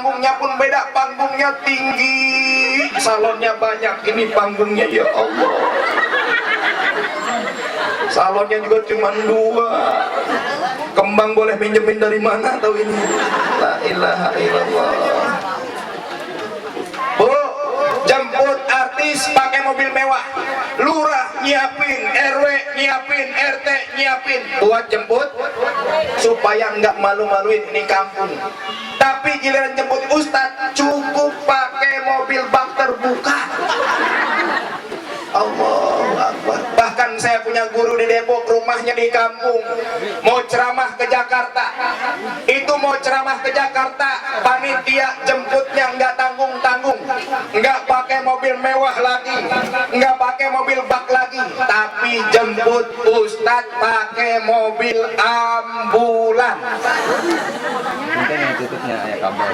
Panggungnya pun beda, panggungnya tinggi, salonnya banyak. Ini panggungnya ya Allah, salonnya juga cuma 2. Kembang boleh minjemin dari mana tahu ini? La ilaha illallah. Bu, jemput artis pakai mobil mewah, lurah nyiapin, RW nyiapin, RT nyiapin buat jemput supaya nggak malu-maluin ini kampung. Tapi giliran jemput ustadz cukup pakai mobil bak terbuka. Allahu Akbar. Bahkan saya punya guru di Depok, rumahnya di kampung, mau ceramah ke Jakarta. Itu mau ceramah ke Jakarta, panitia jemputnya nggak tanggung-tanggung, nggak pakai mobil mewah lagi, nggak pakai mobil bak lagi, tapi jemput ustadz pakai mobil ambulan.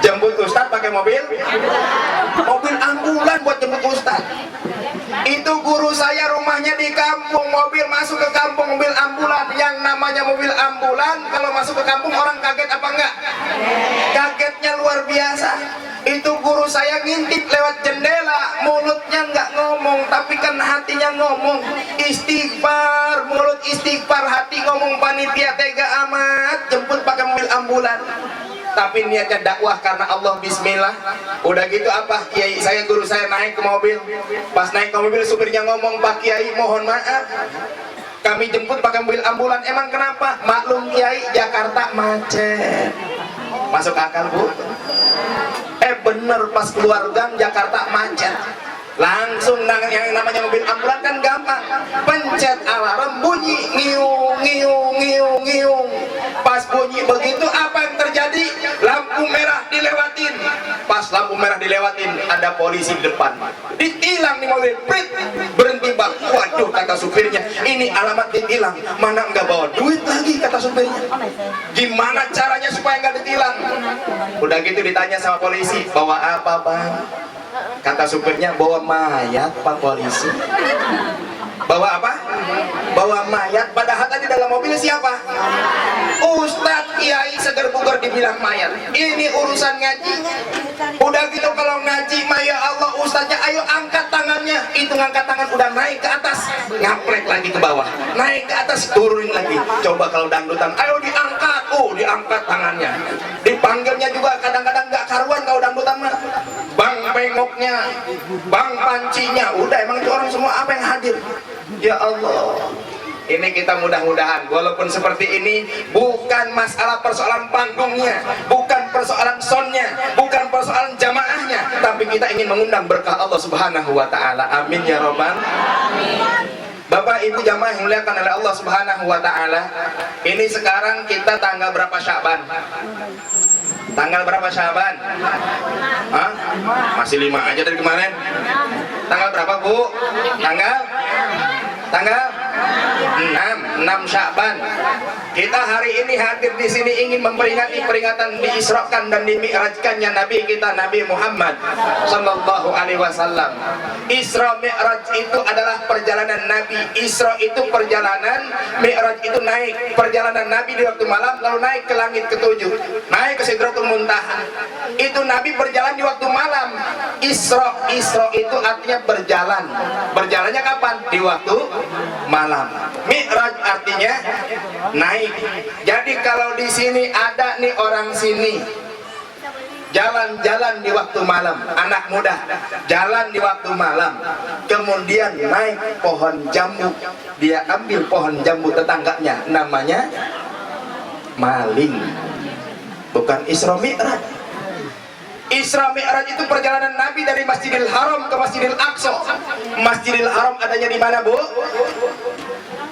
Jemput ustadz pakai mobil ambulan buat jemput ustadz. Itu guru saya rumahnya di kampung, mobil masuk ke kampung mobil ambulan. Yang namanya mobil ambulan kalau masuk ke kampung orang kaget apa enggak? Kagetnya luar biasa. Itu guru saya ngintip lewat jendela, mulutnya nggak ngomong tapi kan hatinya ngomong. Istighfar, mulut istighfar, hati ngomong panitia tega amat jemput pakai mobil ambulan. Tapi niatnya dakwah karena Allah, bismillah. Udah gitu apa, kiai saya, guru saya naik ke mobil. Pas naik ke mobil supirnya ngomong, Pak Kiai mohon maaf kami jemput pakai mobil ambulan. Emang kenapa? Maklum Kiai, Jakarta macet. Masuk akal bu? Bener, pas keluar gang Jakarta macet. Langsung yang namanya mobil ambulan kan gampang, pencet alarm, bunyi ngiung ngiung ngiung ngiung. Pas bunyi begitu apa yang terjadi? Lampu merah dilewatin. Pas lampu merah dilewatin ada polisi di depan, ditilang nih mobil, prit, berhenti bang. Waduh kata supirnya, ini alamat ditilang, mana nggak bawa duit lagi kata supirnya. Gimana caranya supaya nggak ditilang? Udah gitu ditanya sama polisi, bawa apa bang? Kata supirnya, bawa mayat Pak Polisi. Bawa apa? Bawa mayat. Padahal tadi dalam mobil siapa? Ustadz Kiai seger bugar dibilang mayat. Ini urusan ngaji. Udah gitu kalau ngaji, ya Allah ustadznya ayo angkat tangannya. Itu ngangkat tangan udah naik ke atas, ngaplek lagi ke bawah, naik ke atas, turunin lagi. Coba kalau dangdutan, ayo diangkat. Diangkat tangannya. Dipanggilnya juga kadang-kadang nggak karuan kalau dangdutan mah. Bang pengoknya, bang pancinya, udah emang itu orang semua apa yang hadir. Ya Allah, ini kita mudah-mudahan walaupun seperti ini bukan masalah persoalan panggungnya, bukan persoalan soundnya, bukan persoalan jamaahnya, tapi kita ingin mengundang berkah Allah Subhanahu wa Ta'ala. Amin ya Rabbal alamin. Bapak Ibu jamaah yang dimuliakan oleh Allah Subhanahu wa Ta'ala, ini sekarang kita tanggal berapa Sya'ban? Tanggal berapa Sya'ban? Hah? Masih 5 aja dari kemarin. Tanggal berapa Bu? Tanggal 6 Sya'ban. Kita hari ini hadir di sini ingin memperingati peringatan diisrakan dan dimi'rajkannya Nabi kita Nabi Muhammad sallallahu alaihi wasallam. Isra Mi'raj itu adalah perjalanan Nabi. Isra itu perjalanan, Mi'raj itu naik. Perjalanan Nabi di waktu malam lalu naik ke langit ketujuh, naik ke Sidratul Muntaha. Itu Nabi berjalan di waktu malam. Isra itu artinya berjalan. Berjalannya kapan? Di waktu malam. Mi'raj artinya naik. Jadi kalau di sini ada nih orang sini jalan-jalan di waktu malam, anak muda jalan di waktu malam, kemudian naik pohon jambu, dia ambil pohon jambu tetangganya, namanya maling. Bukan Isra Mi'raj. Isra Mi'raj itu perjalanan Nabi dari Masjidil Haram ke Masjidil Aqsa. Masjidil Haram adanya di mana Bu?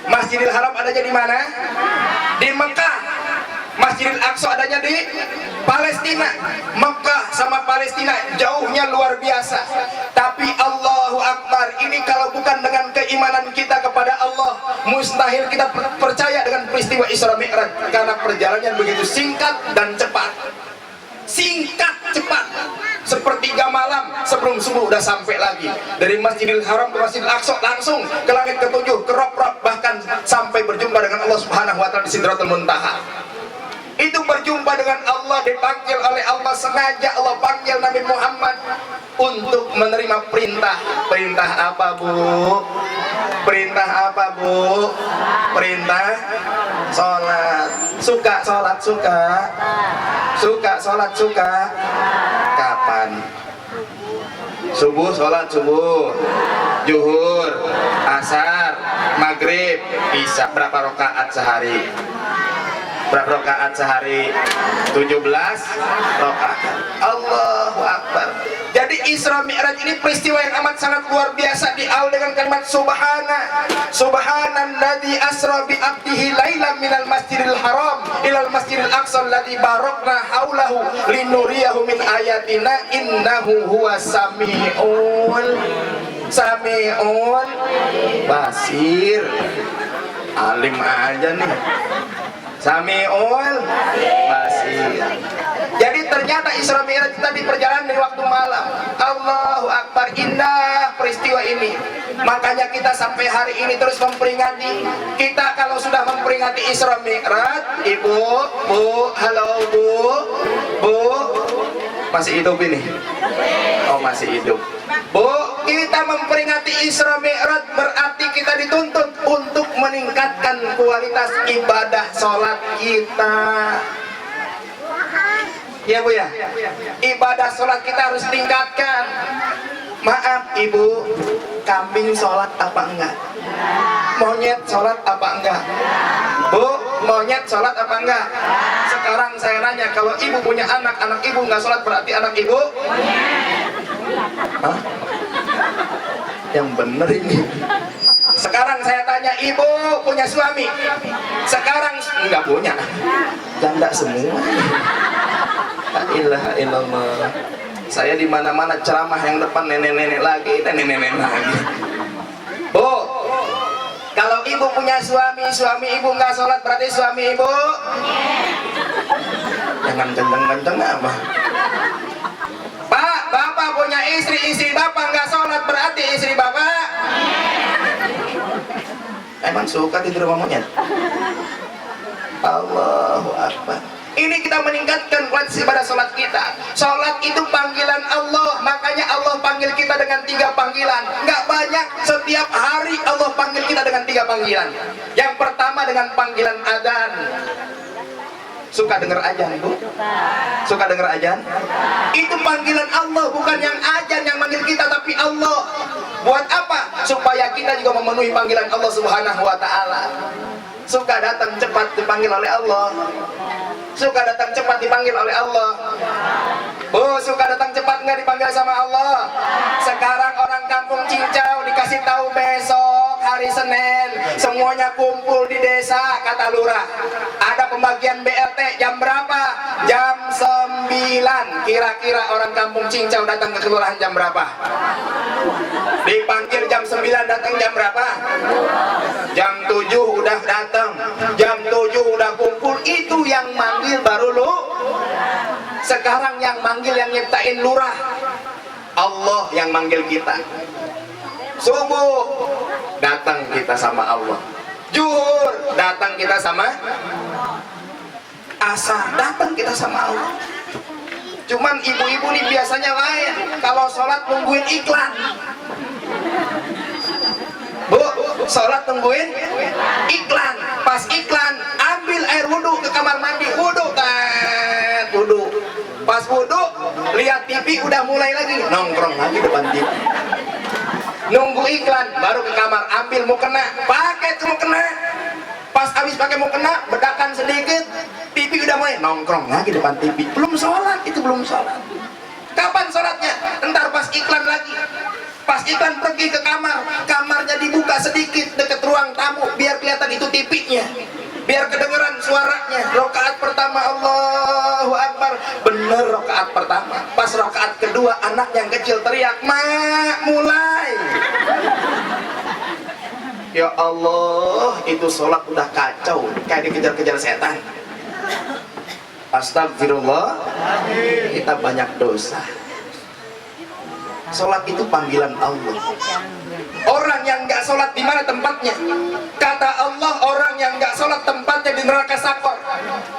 Masjidil Haram adanya di mana? Di Mekah. Masjidil Aqsa adanya di Palestina. Mekah sama Palestina jauhnya luar biasa. Tapi Allahu Akbar, ini kalau bukan dengan keimanan kita kepada Allah, mustahil kita percaya dengan peristiwa Isra Mi'raj, karena perjalanan begitu singkat dan cepat. Singkat cepat, sepertiga malam sebelum subuh udah sampai lagi. Dari Masjidil Haram ke Masjidil Aqsa langsung ke langit ketujuh, ke Rob-Rob, bahkan sampai berjumpa dengan Allah Subhanahu wa Ta'ala di Sidratul Muntaha. Itu berjumpa dengan Allah, dipanggil oleh Allah, sengaja Allah panggil Nabi Muhammad untuk menerima perintah. Perintah apa, Bu? Perintah apa, Bu? Perintah sholat. Suka sholat, suka? Suka sholat, suka? Kapan? Subuh sholat subuh, zuhur, asar, maghrib, isya. Berapa rakaat sehari? Berapa rakaat sehari? 17 rakaat. Allahu Akbar. Jadi Isra Mi'raj ini peristiwa yang amat sangat luar biasa, diawali dengan kalimat subhana. Subhanalladzi asra bi 'abdihi lailan minal masjidil haram ilal masjidil aqsa alladzi barakna haulahu linuriyahu min ayatina innahu huwas sami'un basir. Alim aja nih. Sami'ul basir. Jadi ternyata Isra Mi'raj tadi perjalanan di waktu malam. Allahu Akbar, indah peristiwa ini. Makanya kita sampai hari ini terus memperingati. Kita kalau sudah memperingati Isra Mi'raj, Ibu, Bu, halo Bu, Bu, masih hidup ini? Oh masih hidup. Bu, kita memperingati Isra Mi'raj berarti kita dituntut untuk meningkatkan kualitas ibadah sholat kita. Ya Bu ya, ibadah sholat kita harus tingkatkan. Maaf Ibu, kambing sholat apa enggak? Monyet sholat apa enggak? Bu, monyet sholat apa enggak? Sekarang saya nanya, kalau Ibu punya anak, anak Ibu enggak sholat berarti anak Ibu? Hah? Yang bener ini. Sekarang saya tanya, Ibu punya suami? Sekarang enggak punya. Janda semua. La ilaha illallah. Saya di mana-mana ceramah yang depan nenek-nenek lagi, nenek-nenek lagi. Bu, kalau Ibu punya suami, suami Ibu nggak sholat berarti suami Ibu? Jangan kenceng-kenceng apa? Pak, Bapak punya istri, istri Bapak nggak sholat berarti istri Bapak? Emang suka tidur sama monyet? Allahu Akbar. Ini kita meningkatkan kualitas ibadah sholat kita. Sholat itu panggilan Allah, makanya Allah panggil kita dengan 3 panggilan. Nggak banyak, setiap hari Allah panggil kita dengan 3 panggilan. Yang pertama dengan panggilan adzan. Suka dengar azan, Bu? Suka dengar azan? Itu panggilan Allah, bukan yang azan yang manggil kita, tapi Allah. Buat apa? Supaya kita juga memenuhi panggilan Allah Subhanahu wa Ta'ala. Suka datang cepat dipanggil oleh Allah. Suka datang cepat dipanggil oleh Allah. Bu, suka datang cepat nggak dipanggil sama Allah? Sekarang orang kampung Cincau dikasih tahu besok hari Senin semuanya kumpul di desa, kata lurah. Ada pembagian BLT jam berapa? Jam 9. Kira-kira orang kampung Cincau datang ke kelurahan jam berapa? Dipanggil jam 9, datang jam berapa? Jam 7 udah datang. Jam 7 udah kumpul. Itu yang manggil baru lu. Sekarang yang manggil, yang nyiptain lurah. Allah yang manggil kita. Subuh datang kita sama Allah. Zuhur datang kita sama asar, datang kita sama Allah. Cuman ibu-ibu nih biasanya lain. Kalau sholat nungguin iklan. Bu, sholat tungguin iklan. Pas iklan, ambil air wudhu ke kamar mandi. Wudhu, wudhu. Pas wudhu, lihat TV udah mulai lagi. Nongkrong lagi depan TV. Nunggu iklan, baru ke kamar. Ambil mukena, pakai tuh mukena. Pas habis pakai mukena, bedakan sedikit. TV udah mulai. Nongkrong lagi depan TV. Belum sholat, itu belum sholat. Kapan sholatnya? Entar pas iklan lagi. Pas iklan pergi ke kamar, kamarnya dibuka sedikit dekat ruang tamu biar kelihatan itu TV-nya, biar kedengeran suaranya. Rakaat pertama Allahu Akbar, bener rakaat pertama. Pas rakaat kedua anak yang kecil teriak, "Mak, mulai!" Ya Allah, itu sholat udah kacau, kayak dikejar-kejar setan. Astagfirullah, kita banyak dosa. Sholat itu panggilan Allah. Orang yang nggak sholat di mana tempatnya? Kata Allah, orang yang nggak sholat tempatnya di neraka Sakor.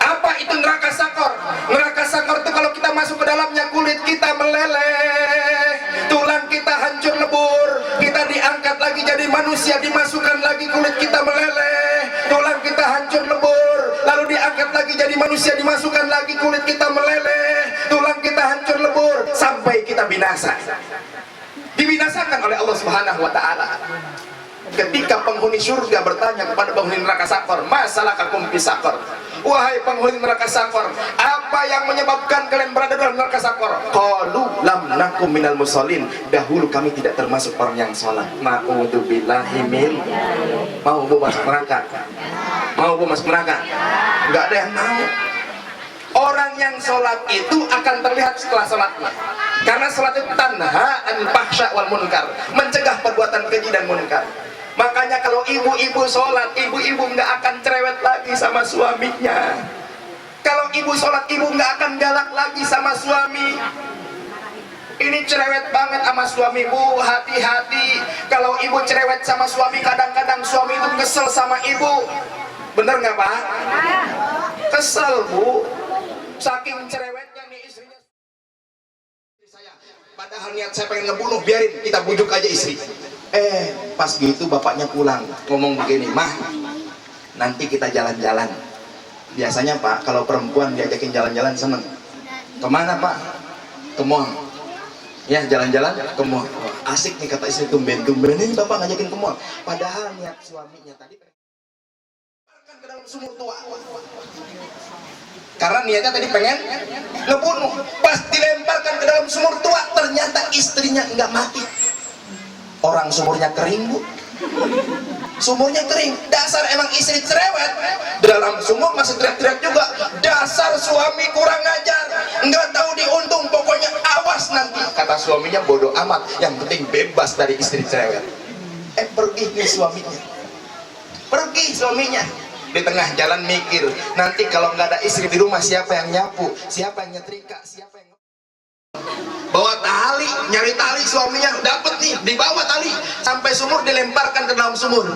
Apa itu itu neraka sakor. Neraka sakor itu kalau kita masuk ke dalamnya kulit kita meleleh, tulang kita hancur lebur, kita diangkat lagi jadi manusia, dimasukkan lagi kulit kita meleleh, tulang kita hancur lebur, lalu diangkat lagi jadi manusia, dimasukkan lagi kulit kita meleleh, tulang kita hancur lebur, sampai kita binasa. Dibinasakan oleh Allah Subhanahu wa taala. Ketika penghuni surga bertanya kepada penghuni neraka sakor, masalakakum fi sakor, wahai penghuni neraka sakor, apa yang menyebabkan kalian berada dalam neraka sakor? Qalu lam nakum minal musallin, dahulu kami tidak termasuk orang yang sholat. Ma'udzubillahi min. Mau bu masuk neraka? Mau bu masuk neraka? Enggak ada yang mau. Orang yang sholat itu akan terlihat setelah sholatnya, karena sholat itu tanha anil fahsya wal munkar, mencegah perbuatan keji dan munkar. Makanya kalau ibu-ibu sholat, ibu-ibu nggak akan cerewet lagi sama suaminya. Kalau ibu sholat, ibu nggak akan galak lagi sama suami. Ini cerewet banget sama suami, bu, hati-hati. Kalau ibu cerewet sama suami, kadang-kadang suami itu kesel sama ibu. Bener nggak pak? Kesel bu. Saking cerewetnya nih istrinya. Padahal niat saya pengen ngebunuh, biarin kita bujuk aja istri. Pas gitu bapaknya pulang ngomong begini, mah nanti kita jalan-jalan. Biasanya pak kalau perempuan diajakin jalan-jalan seneng. Kemana pak? Ke mall. Ya jalan-jalan ke mall. Asik nih kata istri, tumben-tumben ini bapak ngajakin ke mall. Padahal niat suaminya tadi pengen ke dalam sumur tua. Karena niatnya tadi pengen ngebunuh. Pas dilemparkan ke dalam sumur tua, ternyata istrinya nggak mati. Orang sumurnya kering bu. Sumurnya kering. Dasar emang istri cerewet. Dalam sumur masih teriak-teriak juga. Dasar suami kurang ajar, nggak tahu diuntung, pokoknya awas nanti. Kata suaminya bodoh amat, yang penting bebas dari istri cerewet. Pergi nih suaminya. Pergi suaminya. Di tengah jalan mikir, nanti kalau nggak ada istri di rumah siapa yang nyapu, siapa yang nyetrika, siapa yang bawa tali, nyari tali suaminya, dapet nih, dibawa tali sampai sumur, dilemparkan ke dalam sumur,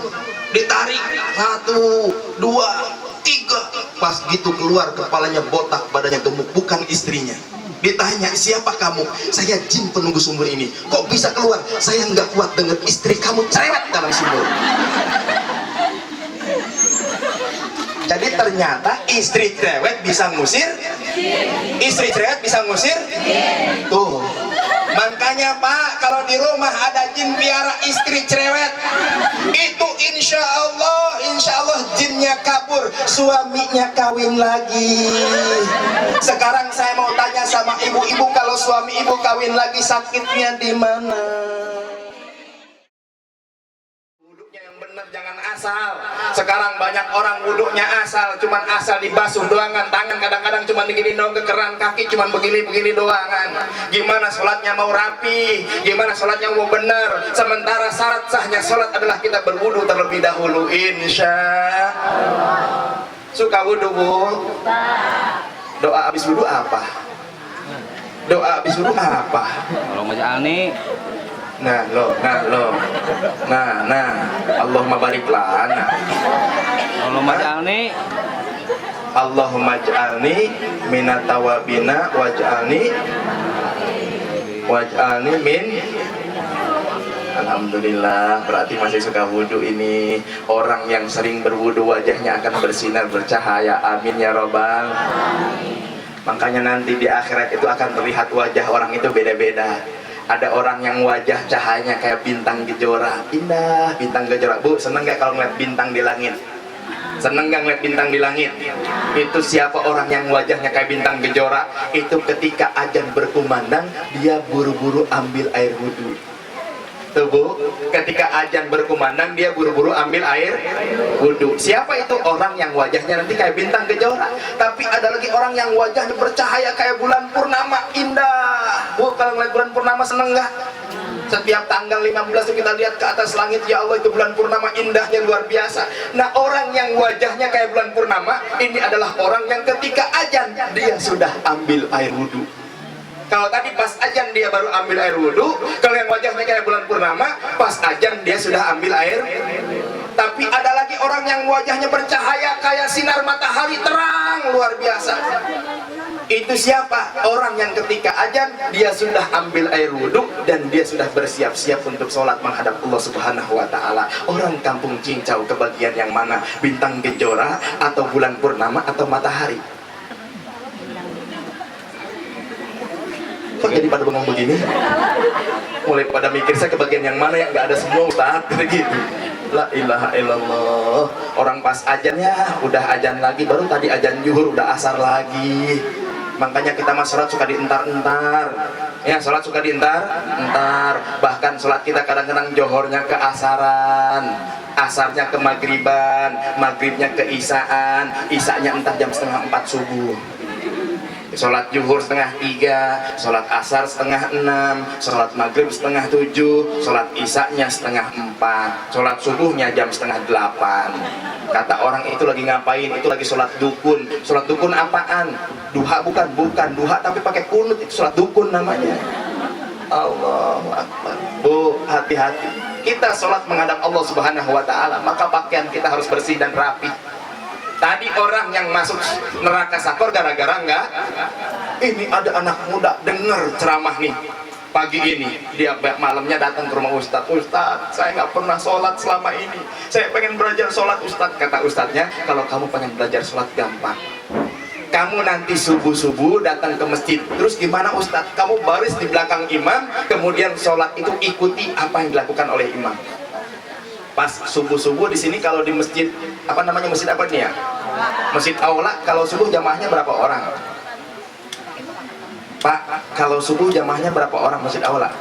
ditarik 1, 2, 3, pas gitu keluar kepalanya botak, badannya gemuk, bukan istrinya. Ditanya, siapa kamu? Saya jin penunggu sumur ini. Kok bisa keluar? Saya nggak kuat dengar istri kamu cerewet dalam sumur. Jadi ternyata istri cerewet bisa ngusir, istri cerewet bisa ngusir. Tuh, makanya pak, kalau di rumah ada jin piara istri cerewet, itu insya Allah jinnya kabur, suaminya kawin lagi. Sekarang saya mau tanya sama ibu-ibu, kalau suami ibu kawin lagi sakitnya di mana? Jangan asal. Sekarang banyak orang wuduknya asal, cuman asal dibasuh doangan, tangan kadang-kadang cuman begini doang ke keran, kaki cuman begini-begini doangan. Gimana sholatnya mau rapi? Gimana sholatnya mau benar? Sementara syarat sahnya sholat adalah kita berwudu terlebih dahulu. Insya Allah. Suka wudu bu? Doa habis wudu apa? Doa habis wudu apa? Kalau macam ini. Nah, Allahumma bariklah. Allahumma ja'alni Allahumma ja'alni minat tawabina waj'alni min. Alhamdulillah, berarti masih suka wudhu ini. Orang yang sering berwudhu wajahnya akan bersinar bercahaya. Amin ya robbal. Makanya nanti di akhirat itu akan terlihat wajah orang itu beda-beda. Ada orang yang wajah cahayanya kayak bintang kejora, indah bintang kejora. Bu, seneng gak kalau ngeliat bintang di langit? Seneng gak ngeliat bintang di langit? Itu siapa orang yang wajahnya kayak bintang kejora? Itu ketika azan berkumandang, dia buru-buru ambil air wudhu. Tuh bu, ketika azan berkumandang dia buru-buru ambil air wudhu. Siapa itu? Orang yang wajahnya nanti kayak bintang kejora. Tapi ada lagi orang yang wajahnya bercahaya kayak bulan purnama, indah. Bu, kalau ngeliat bulan purnama seneng nggak? Setiap tanggal 15 itu kita lihat ke atas langit, ya Allah itu bulan purnama indahnya luar biasa. Nah, orang yang wajahnya kayak bulan purnama ini adalah orang yang ketika azan dia sudah ambil air wudhu. Kalau tadi pas azan dia baru ambil air wudhu, kalau yang wajahnya kayak bulan purnama, pas azan dia sudah ambil air Tapi ada lagi orang yang wajahnya bercahaya kayak sinar matahari terang luar biasa. Itu siapa? Orang yang ketika azan dia sudah ambil air wudhu dan dia sudah bersiap-siap untuk sholat menghadap Allah Subhanahu wa Ta'ala. Orang kampung Cincau kebagian yang mana? Bintang Kejora atau bulan purnama atau matahari? Kok jadi pada bengong begini? Mulai pada mikir saya kebagian yang mana yang nggak ada semua Ustaz gitu. La ilaha illallah. Orang pas azan ya udah azan lagi, baru tadi azan zuhur udah asar lagi. Makanya kita mah sholat suka dientar-entar. Ya, sholat suka dientar-entar. Bahkan sholat kita kadang-kadang johornya ke asaran, asarnya ke magriban, maghribnya ke isaan, isanya entah jam setengah 4 subuh. Sholat zuhur setengah 3, sholat asar setengah 6, sholat maghrib setengah 7, sholat isaknya setengah 4, sholat subuhnya jam setengah 8. Kata orang itu lagi ngapain? Itu lagi sholat dukun. Sholat dukun apaan? Duha bukan duha tapi pakai kunut, itu sholat dukun namanya. Allahu Akbar. Bu, hati-hati. Kita sholat menghadap Allah Subhanahu wa Ta'ala, maka pakaian kita harus bersih dan rapi. Tadi orang yang masuk neraka sakor gara-gara enggak, ini ada anak muda dengar ceramah nih pagi ini, dia malamnya datang ke rumah Ustadz. Ustadz, saya nggak pernah sholat selama ini, saya pengen belajar sholat Ustadz. Kata Ustadznya, kalau kamu pengen belajar sholat gampang, kamu nanti subuh-subuh datang ke masjid. Terus gimana Ustadz? Kamu baris di belakang imam, kemudian sholat itu ikuti apa yang dilakukan oleh imam. Pas subuh-subuh di sini, kalau di masjid apa namanya, masjid apa nih ya? Masjid Aula, kalau subuh jamaahnya berapa orang? Pak, kalau subuh jamaahnya berapa orang masjid Aula?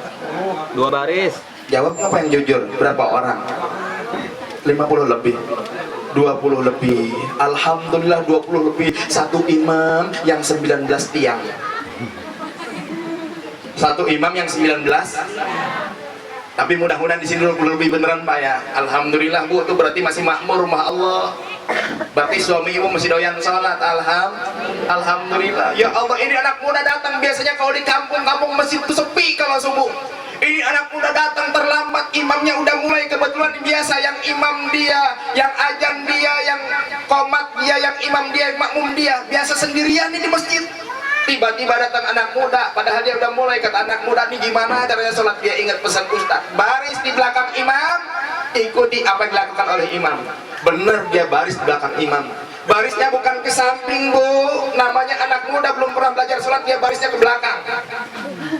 2 baris. Jawab apa yang jujur, berapa orang? 50 lebih, 20 lebih. Alhamdulillah 20 lebih. Satu imam yang 19 tiang. Satu imam yang 19. Tapi mudah-mudahan di sini 20 lebih beneran Pak ya. Alhamdulillah Bu, itu berarti masih makmur rumah Allah. Berarti suami ibu masih doyan salat. Alhamdulillah. Ya Allah, ini anak muda datang. Biasanya kalau di kampung-kampung masjid itu sepi kalau subuh. Ini anak muda datang terlambat, imamnya udah mulai. Kebetulan biasa yang imam dia, yang ajan dia, yang qomat dia, yang imam dia, yang makmum dia. Biasa sendirian nih di masjid. Tiba-tiba datang anak muda, padahal dia udah mulai. Kata anak muda, nih gimana caranya sholat? Dia ingat pesan Ustaz, baris di belakang imam, ikuti apa yang dilakukan oleh imam. Bener, dia baris di belakang imam. Barisnya bukan ke samping Bu, namanya anak muda belum pernah belajar sholat, dia barisnya ke belakang.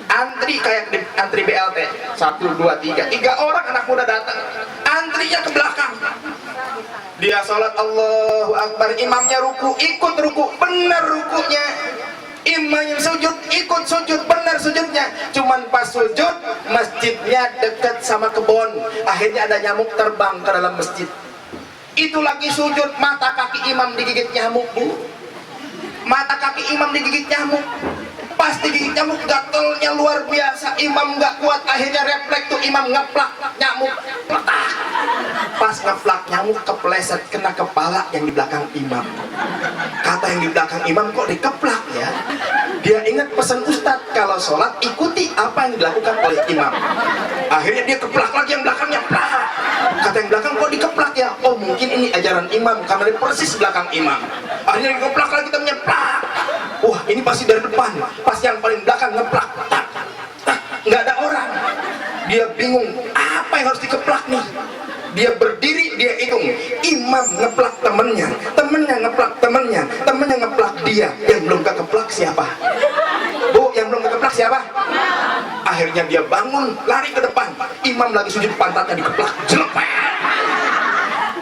Antri kayak antri BLT, 1, 2, 3 orang anak muda datang, antrinya ke belakang. Dia sholat Allahu Akbar, imamnya ruku, ikut ruku, bener rukunya. Imam yang sujud, ikut sujud, benar sujudnya. Cuman pas sujud, masjidnya dekat sama kebun. Akhirnya ada nyamuk terbang ke dalam masjid. Itu lagi sujud, mata kaki imam digigit nyamuk Bu. Mata kaki imam digigit nyamuk. Pas digigit nyamuk, gatalnya luar biasa. Imam nggak kuat, akhirnya refleks tuh imam ngeplak nyamuk, letak. Pas ngeplak nyamuk kepleset kena kepala yang di belakang imam. Kata yang di belakang imam, kok dikeplak ya? Dia ingat pesan Ustadz, kalau sholat ikuti apa yang dilakukan oleh imam. Akhirnya dia keplak lagi yang belakangnya, plak. Kata yang belakang, kok dikeplak ya? Oh mungkin ini ajaran imam, karena dia persis belakang imam. Akhirnya dikeplak lagi temennya, plak. Wah ini pasti dari depan. Pas yang paling belakang ngeplak, tak, tak, nggak ada orang. Dia bingung, apa yang harus dikeplak nih? Dia berdiri, dia hitung. Imam ngeplak temennya, temennya ngeplak temennya, temennya ngeplak dia. Yang belum kekeplak siapa? Bu, yang belum kekeplak siapa? Akhirnya dia bangun, lari ke depan. Imam lagi sujud, pantatnya dikeplak, jelepet.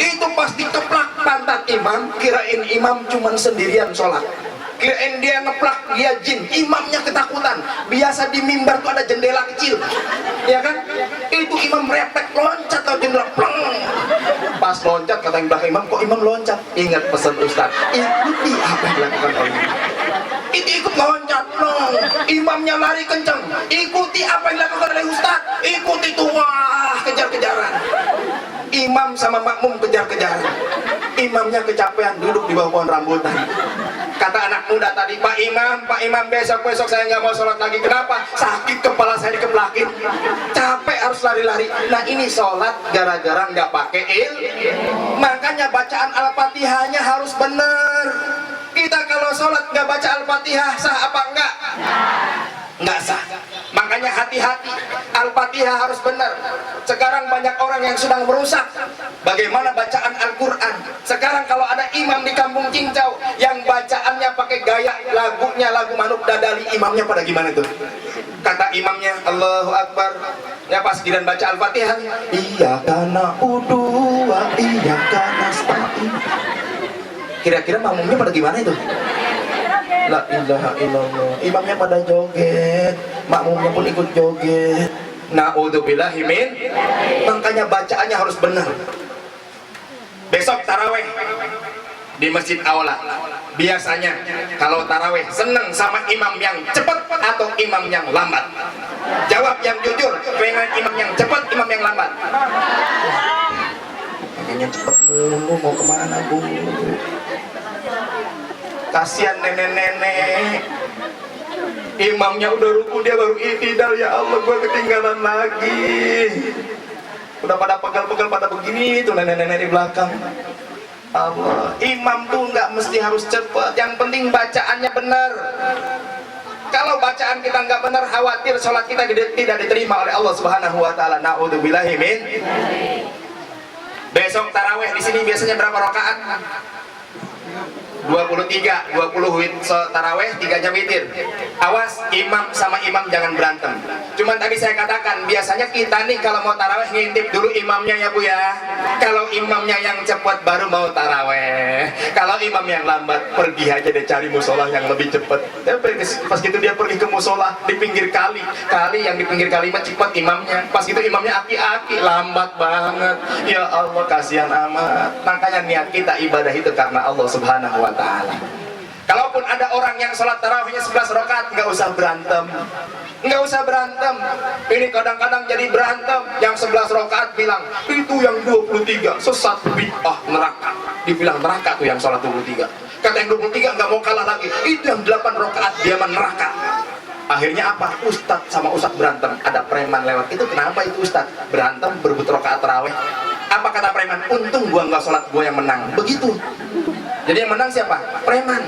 Itu pas dikeplak pantat imam, kirain imam cuman sendirian sholat. Kirain dia ngeplak, dia jin. Imamnya ketakutan. Biasa di mimbar tuh ada jendela kecil, ya kan? Itu imam refleks loncat atau jendela, pleng. Pas loncat, kata yang belakang imam, kok imam loncat? Ingat pesan Ustaz, ikuti apa yang dilakukan oleh imam. Itu ikut loncat, pleng. Imamnya lari kenceng, ikuti apa yang dilakukan oleh Ustaz. Ikuti tuh, wah, kejar-kejaran. Imam sama makmum kejar-kejaran. Imamnya kecapean, duduk di bawah pohon rambutan. Kata anak muda tadi, Pak Imam besok saya nggak mau sholat lagi. Kenapa? Sakit kepala saya dikeplakin. Capek harus harus lari-lari. Nah ini sholat gara-gara nggak pakai makanya bacaan Al-Fatihahnya harus benar. Kita kalau sholat nggak baca Al-Fatihah sah apa enggak? Nggak sah. Makanya hati-hati, Al-Fatihah harus benar. Sekarang banyak orang yang sedang merusak bagaimana bacaan Al-Quran. Sekarang kalau ada imam di kampung Cincau yang bacaannya pakai gaya lagunya lagu Manuk Dadali, imamnya pada gimana tuh? Kata imamnya Allahu Akbar, ya pas giliran baca Al-Fatihah, iya karena udua, iya karena sta'in. Kira-kira makmumnya pada gimana itu? La ilaha illallah. Imamnya pada joget, makmumnya pun ikut joget. Na'udzubillahi min. Makanya bacaannya harus benar. Besok taraweh di Masjid Aula. Biasanya kalau taraweh seneng sama imam yang cepat atau imam yang lambat? Jawab yang jujur, pengen imam yang cepat, imam yang lambat? Pengennya cepat dulu, mau kemana bu? Kasihan nenek-nenek, imamnya udah ruku dia baru itidal. Ya Allah, gua ketinggalan lagi. Udah pada pegal-pegal pada begini tuh nenek-nenek di belakang. Allah, imam tuh nggak mesti harus cepet, yang penting bacaannya benar. Kalau bacaan kita nggak benar, khawatir sholat kita tidak diterima oleh Allah Subhanahu Wa Taala. Na'udzubillahi min. Besok taraweh di sini biasanya berapa rakaat? 23, 20 taraweh, 3 jam witir. Awas, imam sama imam jangan berantem. Cuman tadi saya katakan, biasanya kita nih kalau mau taraweh ngintip dulu imamnya ya bu ya. Kalau imamnya yang cepat baru mau taraweh. Kalau imam yang lambat, pergi aja deh cari musola yang lebih cepat. Pas gitu dia pergi ke musola di pinggir kali. Kali yang di pinggir kali mah cepat imamnya. Pas itu imamnya aki-aki, lambat banget. Ya Allah, kasihan amat. Makanya niat kita ibadah itu karena Allah Subhanahu Wa Ta'ala. Kalaupun ada orang yang sholat tarawihnya 11 rakaat, nggak usah berantem. Nggak usah berantem. Ini kadang-kadang jadi berantem. Yang 11 rakaat bilang, itu yang 23 sesat, bid'ah, neraka. Dibilang neraka tuh yang sholat 23. Kata yang 23 nggak mau kalah lagi, itu yang 8 rakaat dia neraka. Akhirnya apa? Ustadz sama ustadz berantem. Ada preman lewat. Itu kenapa itu ustadz? Berantem berebut rakaat tarawih. Apa kata preman? Untung gua nggak sholat, gua yang menang. Begitu. Jadi yang menang siapa? Preman.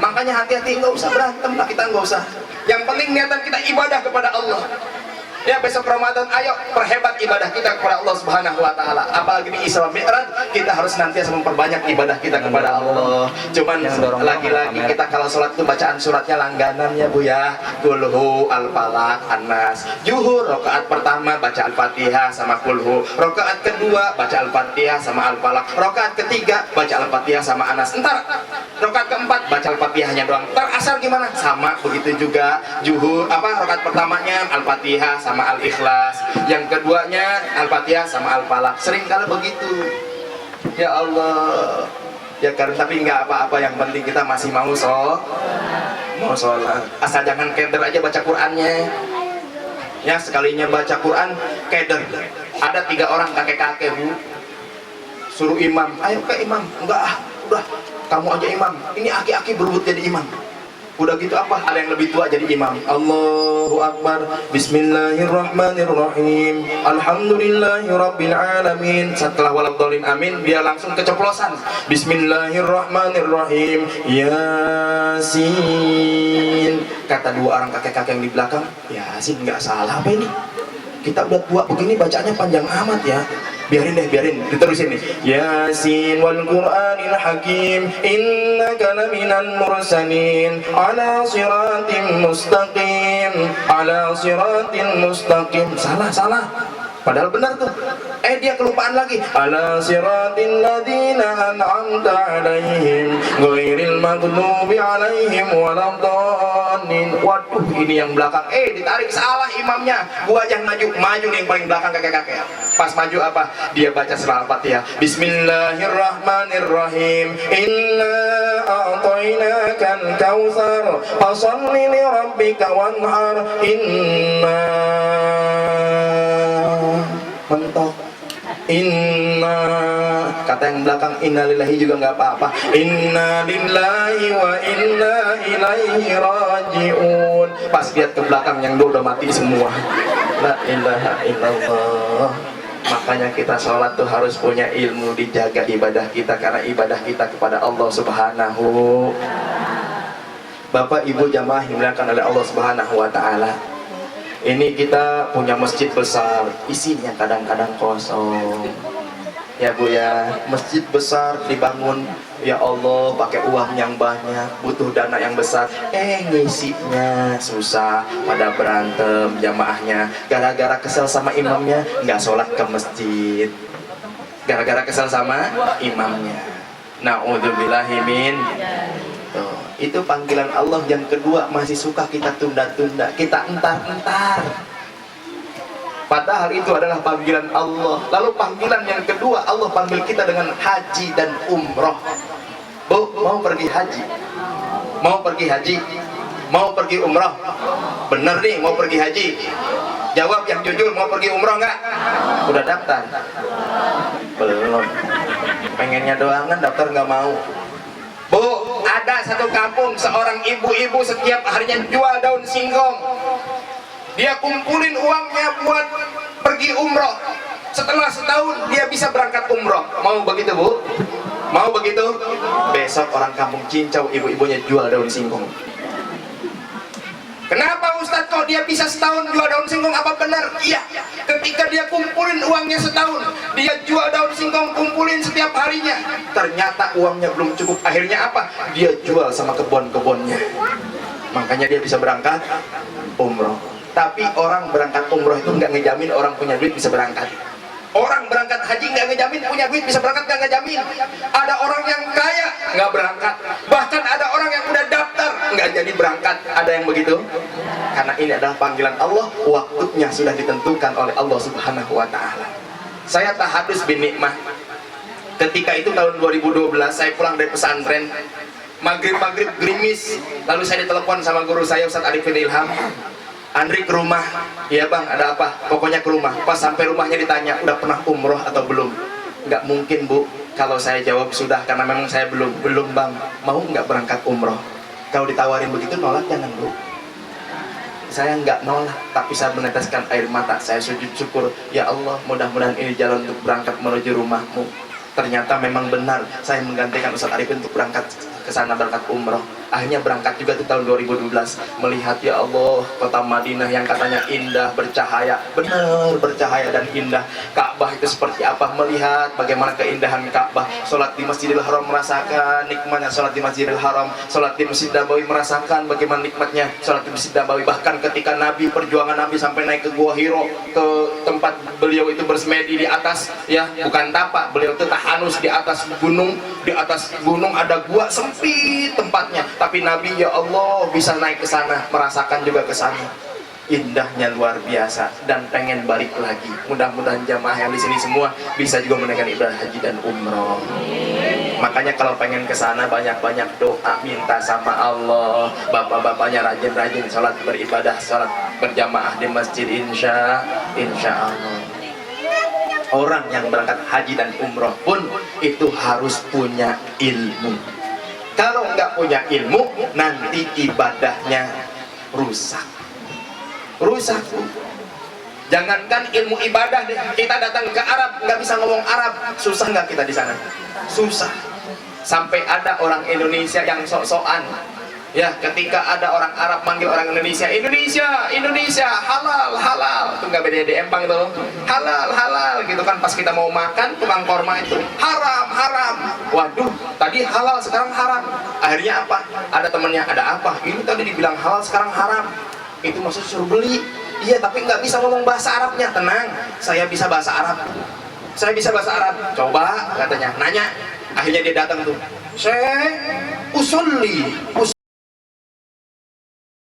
Makanya hati-hati, nggak usah berantem lah, kita nggak usah. Yang penting niatan kita ibadah kepada Allah. Ya besok Ramadan, ayo perhebat ibadah kita kepada Allah Subhanahu Wa Taala. Apalagi di Isra Mi'raj, kita harus senantiasa memperbanyak ibadah kita kepada Allah. Cuman lagi-lagi kita kalau sholat itu bacaan suratnya langganan ya bu ya. Kulhu, Al-Falaq, An-Nas. Zuhur rakaat pertama baca Al-Fatihah sama Kulhu. Rakaat kedua baca Al-Fatihah sama Al-Falaq. Rakaat ketiga baca Al-Fatihah sama An-Nas. Entar rakaat keempat baca Al-Fatihahnya doang. Entar asar gimana? Sama begitu juga. Zuhur rakaat pertamanya Al-Fatihah sama Al-Ikhlas, yang keduanya Al-Fatihah sama Al-Falaq. Sering kali begitu. Ya Allah. Ya karena tapi nggak apa-apa, yang penting kita masih mau sholat. Asal jangan keder aja baca Qur'annya. Ya sekalinya baca Qur'an keder. Ada 3 orang kakek-kakek bu, suruh imam, ayo ke imam. Enggak udah kamu aja imam. Ini aki-aki berebut jadi imam. Udah gitu apa? Ada yang lebih tua jadi imam. Allahu Akbar. Bismillahirrahmanirrahim. Alhamdulillahirabbil alamin. Setelah waladhdallin amin, dia langsung keceplosan. Bismillahirrahmanirrahim. Yasin. Kata 2 orang kakek-kakek yang di belakang, Yasin nggak salah apa ini? Kita udah tua begini bacaannya panjang amat ya. Biarin diterusin nih. Yasin wal Qur'anil Hakim, innaka laminal mursalin ala siratim mustaqim. Salah. Padahal benar tuh. Dia kelupaan lagi. Ala siratil ladzina an'amta 'alaihim ghairil maghdubi 'alaihim waladdallin. Waduh, ini yang belakang ditarik salah imamnya. Gua yang maju nih yang paling belakang kakek-kakek. Pas maju apa? Dia baca surah Al-Fatihah. Bismillahirrahmanirrahim. Inna a'tainakal kautsar fasholli li rabbika wanhar. Inna mentok. Inna, kata yang belakang inna lillahi juga nggak apa-apa. Inna lillahi wa inna ilaihi raji'un. Pas lihat ke belakang yang udah mati semua. La ilaha illallah. Makanya kita sholat tuh harus punya ilmu, dijaga ibadah kita, karena ibadah kita kepada Allah Subhanahu. Bapak Ibu jamaah yang dimuliakan oleh Allah Subhanahu wa taala. Ini kita punya masjid besar, isinya kadang-kadang kosong. Ya Bu ya, masjid besar dibangun, ya Allah pakai uang yang banyak, butuh dana yang besar, ngisinya susah, pada berantem jamaahnya, gara-gara kesel sama imamnya nggak sholat ke masjid, gara-gara kesel sama imamnya. Na'udzubillahi min. Tuh, itu panggilan Allah yang kedua, masih suka kita tunda-tunda, kita entar-entar. Padahal itu adalah panggilan Allah. Lalu panggilan yang kedua, Allah panggil kita dengan haji dan umroh. Bu, mau pergi haji? Mau pergi haji? Mau pergi umroh? Bener nih, mau pergi haji? Jawab yang jujur, mau pergi umroh nggak? Udah daftar? Belum. Pengennya doangan, daftar nggak mau. Bu, ada satu kampung, seorang ibu-ibu setiap harinya jual daun singkong. Dia kumpulin uangnya buat pergi umroh. Setelah setahun dia bisa berangkat umroh. Mau begitu Bu? Mau begitu? Besok orang kampung cincau, ibu-ibunya jual daun singkong. Kenapa Ustadz kok dia bisa setahun jual daun singkong? Apa benar? Iya. Ketika dia kumpulin uangnya setahun, dia jual daun singkong, kumpulin setiap harinya. Ternyata uangnya belum cukup. Akhirnya apa? Dia jual sama kebun-kebunnya. Makanya dia bisa berangkat umroh. Tapi orang berangkat umroh itu nggak ngejamin orang punya duit bisa berangkat. Orang berangkat haji nggak ngejamin punya duit bisa berangkat, nggak ngejamin. Ada orang yang kaya nggak berangkat, bahkan ada orang yang udah daftar nggak jadi berangkat. Ada yang begitu? Karena ini adalah panggilan Allah, waktunya sudah ditentukan oleh Allah Subhanahu wa taala. Saya tahadus bin nikmah. Ketika itu tahun 2012 saya pulang dari pesantren, maghrib gerimis, lalu saya ditelepon sama guru saya Ustadz Arifin Ilham. Andri ke rumah, iya bang, ada apa? Pokoknya ke rumah. Pas sampai rumahnya ditanya, udah pernah umroh atau belum? Nggak mungkin Bu, kalau saya jawab sudah, karena memang saya belum bang. Mau nggak berangkat umroh? Kalau ditawarin begitu nolak jangan Bu. Saya nggak nolak, tapi saya meneteskan air mata. Saya sujud syukur, ya Allah, mudah-mudahan ini jalan untuk berangkat menuju rumahmu. Ternyata memang benar, saya menggantikan Ustadz Arifin untuk berangkat ke sana, berangkat umroh. Akhirnya berangkat juga di tahun 2012, melihat ya Allah kota Madinah yang katanya indah, bercahaya, benar bercahaya dan indah. Ka'bah itu seperti apa, melihat bagaimana keindahan Ka'bah. Sholat di Masjidil Haram, merasakan nikmatnya sholat di Masjidil Haram. Sholat di Masjid Nabawi, merasakan bagaimana nikmatnya sholat di Masjid Nabawi. Bahkan ketika Nabi, perjuangan Nabi sampai naik ke Gua Hiro, ke tempat beliau itu bersemedi di atas, ya bukan tapak, beliau itu tahanus di atas gunung. Di atas gunung ada gua sempit tempatnya, tapi Nabi ya Allah bisa naik ke sana, merasakan juga ke sana. Indahnya luar biasa dan pengen balik lagi. Mudah-mudahan jamaah yang di sini semua bisa juga menaikkan ibadah haji dan umroh. Makanya kalau pengen ke sana banyak-banyak doa, minta sama Allah. Bapak-bapaknya rajin-rajin sholat beribadah, sholat berjamaah di masjid, insya Allah. Orang yang berangkat haji dan umroh pun itu harus punya ilmu. Kalau nggak punya ilmu, nanti ibadahnya rusak. Rusak. Jangankan ilmu ibadah deh, kita datang ke Arab nggak bisa ngomong Arab, susah nggak kita di sana? Susah. Sampai ada orang Indonesia yang sok-sokan. Ya, ketika ada orang Arab manggil orang Indonesia, Indonesia, halal, itu nggak beda di Empang tuh, halal, gitu kan. Pas kita mau makan, tukang korma itu haram. Waduh, tadi halal, sekarang haram. Akhirnya apa? Ada temennya, ada apa? Ini tadi dibilang halal, sekarang haram. Itu maksud suruh beli. Iya, tapi nggak bisa ngomong bahasa Arabnya. Tenang, saya bisa bahasa Arab. Coba, katanya, nanya. Akhirnya dia datang tuh, usulli